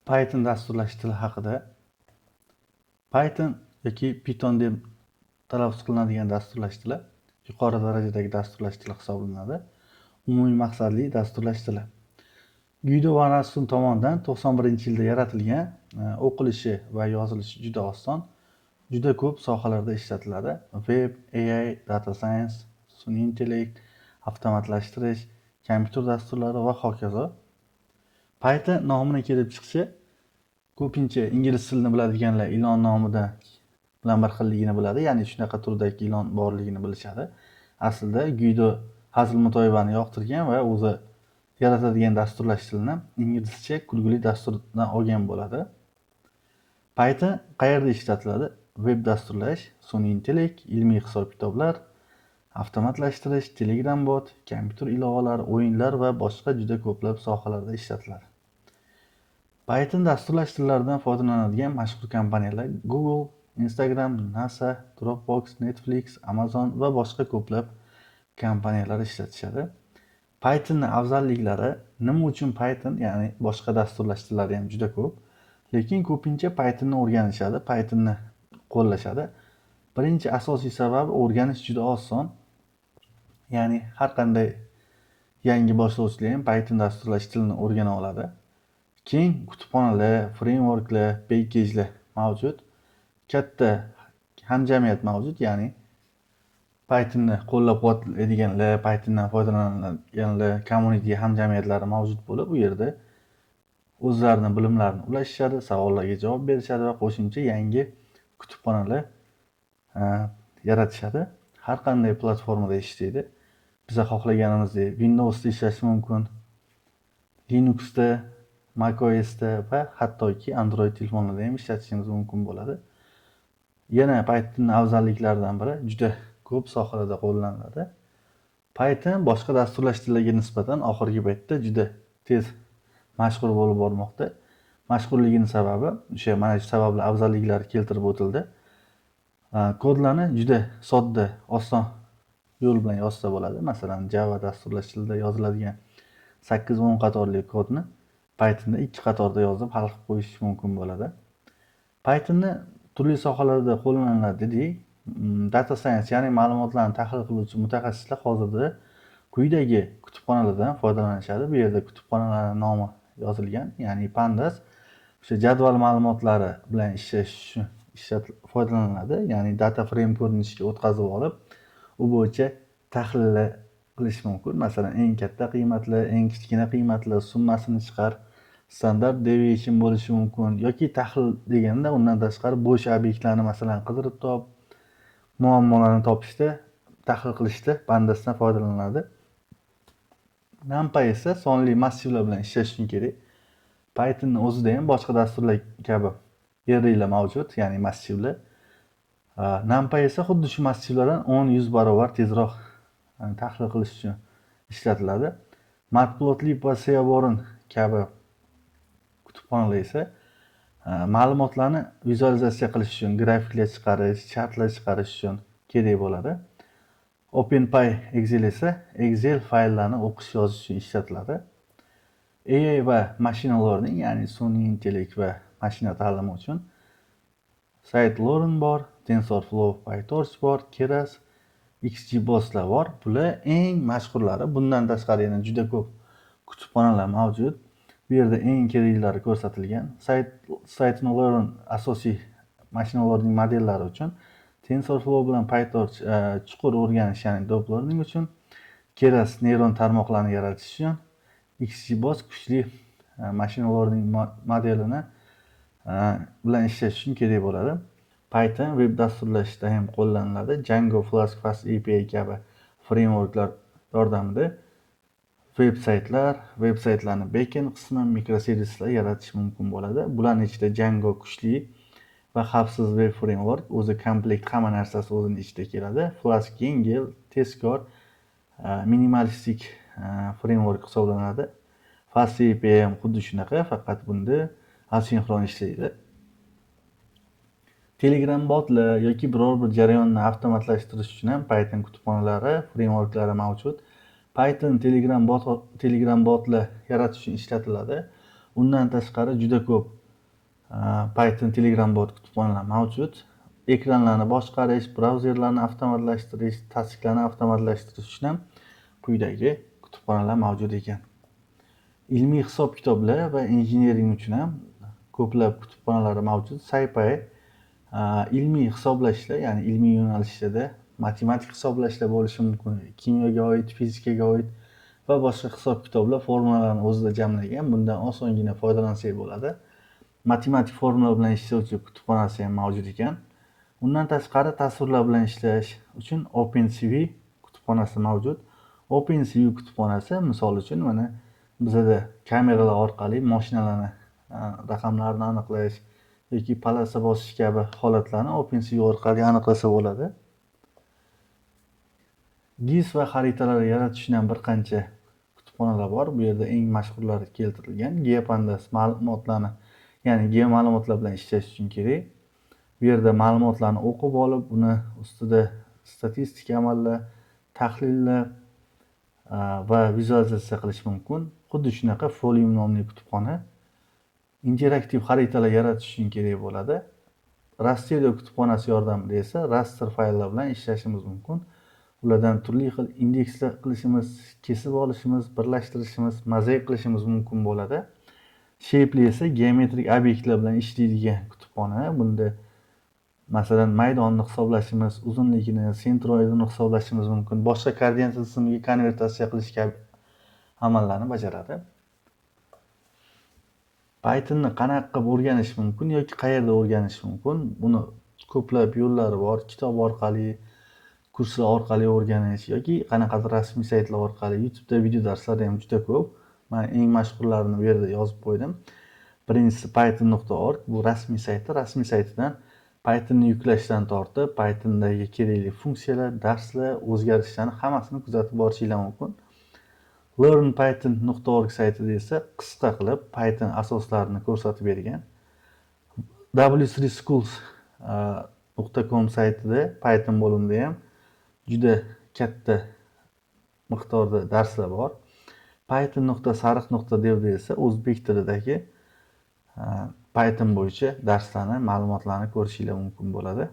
Python dasturlash tili haqida. Python yoki Python deb talaffuz qilinadigan dasturlash tili yuqori darajadagi dasturlash tili hisoblanadi. Umumiy maqsadli dasturlash tili. Guido van Rossum tomonidan 91-yilda yaratilgan, o'qilishi va yozilishi juda oson, juda ko'p sohalarda ishlatiladi. Web, AI, data science, sun'iy intellekt, avtomatlashtirish, kompyuter dasturlari va hokazo. Python nomining kelib chiqishi ko'pincha ingliz tilini biladiganlar ilon nomidan bilan bir xilligini biladi, ya'ni shunaqa turdagi ilon borligini bilishadi. Aslida Guido Hazilmutoyevani yoqtirgan va o'zi yaratadigan dasturlash tilini inglizcha kulgili dasturdan olgan bo'ladi. Python qayerda ishlatiladi? Web dasturlash, sun'iy intellekt, ilmiy hisob-kitoblar, avtomatlashtirish, Telegram bot, kompyuter ilovalari, o'yinlar va boshqa juda ko'plab sohalarda ishlatiladi. Python dasturlash tillaridan foydalanadigan mashhur kompaniyalar Google, Instagram, NASA, Dropbox, Netflix, Amazon va boshqa ko'plab kompaniyalar ishlatishadi. Pythonning afzalliklari, nima uchun Python, ya'ni boshqa dasturlash tillari ham juda ko'p, lekin ko'pincha Pythonni o'rganishadi, Pythonni qo'llashadi. Birinchi asosiy sababi o'rganish juda oson. Ya'ni har qanday yangi boshlovchilar ham Python dasturlash tilini o'rgana oladi. Keng kutubxonalar, frameworklar, pekejlar mavjud. Katta hamjamiyat mavjud, ya'ni Pythonni qo'llab-quvvatlaydiganlar, Pythondan foydalanadiganlar, community hamjamiyatlari mavjud bo'lib, u yerda o'zlarining bilimlarini ulashishadi, savollarga javob berishadi va qo'shimcha yangi kutubxonalar yaratishadi. Har qanday platformada ishlaydi. Biz xohlaganimizdek Windowsda ishlashi mumkin, Linuxda, macOSda va hattoki Android telefonlarda ham ishlatishingiz mumkin bo'ladi. Yana Python afzalliklaridan biri juda ko'p sohalarda qo'llaniladi. Python boshqa dasturlash tillariga nisbatan oxirgi paytda juda tez mashhur bo'lib bormoqda. Mashhurligining sababi o'sha mana shu sababli afzalliklari keltirib o'tildi. Kodlarni juda sodda, oson yo'l bilan yozsa bo'ladi. Masalan, Java dasturlash tilida yoziladigan 8-10 qatorli kodni Pythonda 2 qatorda yozib hal qilib qo'yish mumkin bo'ladi. Pythonni turli sohalarda qo'llaniladi dedik. Data science, ya'ni ma'lumotlarni tahlil qiluvchi mutaxassislar hozirda quyidagi kutubxonalardan foydalanishadi. Bu yerda kutubxonalarning nomi yozilgan, ya'ni Pandas o'sha jadval ma'lumotlari bilan ishlash foydalaniladi. Ya'ni data frame ko'rinishga o'tkazib olib, u bo'yicha tahlillar qilish mumkin. Masalan, eng katta qiymatlar, eng kichkina qiymatlar summasini chiqar, standart deviation bo'lishi mumkin yoki tahlil deganda undan tashqari bo'sh obyektlarni masalan qidirib top, muammolarni topishda, tahlil qilishda Pandasdan foydalaniladi. NumPy esa sonli massivlar bilan ishlash uchun kerak. Pythonning o'zida ham boshqa dasturlar kabi arraylar mavjud, ya'ni massivlar. NumPy esa xuddi shu massivlardan 10-100 barobar tezroq tahlil qilish uchun ishlatiladi. Matplotlib va Seaborn kabi kutubxonalar esa ma'lumotlarni vizualizatsiya qilish uchun, grafiklar chiqarish, chartlar chiqarish uchun kerak bo'ladi. OpenPy Excel esa Excel fayllarni o'qish yozish uchun ishlatiladi. AI va machine learning, ya'ni sun'iy intellekt va mashina ta'limi uchun Scikit-learn bor, TensorFlow, PyTorch bor, Keras, XGBoostlar bor. Bular eng mashhurlari. Bundan tashqari yana juda ko'p kutubxonalar mavjud. Bu yerda eng keraklari ko'rsatilgan. Scikit-learn asosiy machine learning modellari uchun, TensorFlow bilan PyTorch chuqur o'rganish, ya'ni deep learning uchun, Keras neyron tarmoqlarni yaratish uchun, XGBoost kuchli machine learning modelini bilan ishlash uchun kerak bo'ladi. Python web dasturlashda ham qo'llaniladi. Django, Flask, Fast API kabi frameworklar yordamida veb-saytlarni backend qismi, mikroservislar yaratish mumkin bo'ladi. Bularning ichida Django kuchli va xavfsiz web framework, o'zi komplekt, hamma narsasi o'zining ichida keladi. Flask yengil, tezkor, minimalistik framework hisoblanadi. Fast API ham xuddi shunaqa, faqat bunda asinxron ishlaydi. Telegram botlar yoki biror bir jarayonni avtomatlashtirish uchun ham Python kutubxonalari, frameworklari mavjud. Python Telegram botlar yaratish uchun ishlatiladi. Undan tashqari juda ko'p Python Telegram bot kutubxonalar mavjud. Ekranlarni boshqarish, brauzerlarni avtomatlashtirish, tasdiqlarni avtomatlashtirish uchun ham quyidagi kutubxonalar mavjud ekan. Ilmiy hisob-kitoblar va injiniring uchun ham ko'plab kutubxonalar mavjud. SciPy ilmiy hisoblashlar, ya'ni ilmiy yo'nalishlarda matematik hisoblashlar bo'lishi mumkin, kimyoga oid, fizikaga oid va boshqa hisob-kitoblar formulalarni o'zida jamlagan. Bundan osongina foydalansak bo'ladi. Matematik formula bilan ishlovchi kutubxonasi ham mavjud ekan. Undan tashqari tasvirlar bilan ishlash uchun OpenCV kutubxonasi mavjud. OpenCV kutubxonasi misol uchun mana bizada kameralar orqali mashinalarni raqamlarini aniqlash yoki polasa bosish kabi holatlarni OpenCV orqali aniqlasa bo'ladi. GIS va xaritalar yaratish uchun ham bir qancha kutubxonalar bor. Bu yerda eng mashhurlari keltirilgan. GeoPandas ma'lumotlarni, ya'ni geoma'lumotlar bilan ishlash uchun kerak. Bu yerda ma'lumotlarni o'qib olib, uni ustida statistik amallar, tahlillar va vizualizatsiya qilish mumkin. Xuddi shunaqa Folium nomli kutubxona interaktiv xaritalar yaratish uchun kerak bo'ladi. Rasterio kutubxonasi yordamida esa raster fayllar bilan ishlashimiz mumkin. Ulardan turli xil indekslar qilishimiz, kesib olishimiz, birlashtirishimiz, mozaik qilishimiz mumkin bo'ladi. Shapely esa geometrik obyektlar bilan ishlaydigan kutubxona. Bunda masalan maydonni hisoblashimiz, uzunligini, sentroidini hisoblashimiz mumkin. Boshqa koordinat tizimiga konvertatsiya qilish kabi amallarni bajaradi. Pythonni qanaqa qilib o'rganish mumkin yoki qayerda o'rganish mumkin? Buni ko'plab yo'llari bor. Kitob orqali, kurslar orqali o'rganish yoki qanaqadir rasmiy saytlar orqali, YouTube'da video darslar ham juda ko'p. Men eng mashhurlarini bu yerda yozib qo'ydim. Birinchisi python.org, bu rasmiy sayti. Rasmiy saytidan Pythonni yuklashdan tortib, Pythondagi kerakli funksiyalar, darslar, o'zgarishlarni hammasini kuzatib borishingiz mumkin. learnpython.org saytida esa qisqa qilib Python asoslarini ko'rsatib bergan. w3schools.com saytida Python bo'limida ham juda katta miqdorda darslar bor. python.sariq.devda esa o'zbek tilidagi Python bo'yicha darslarni, ma'lumotlarni ko'rishingiz mumkin bo'ladi.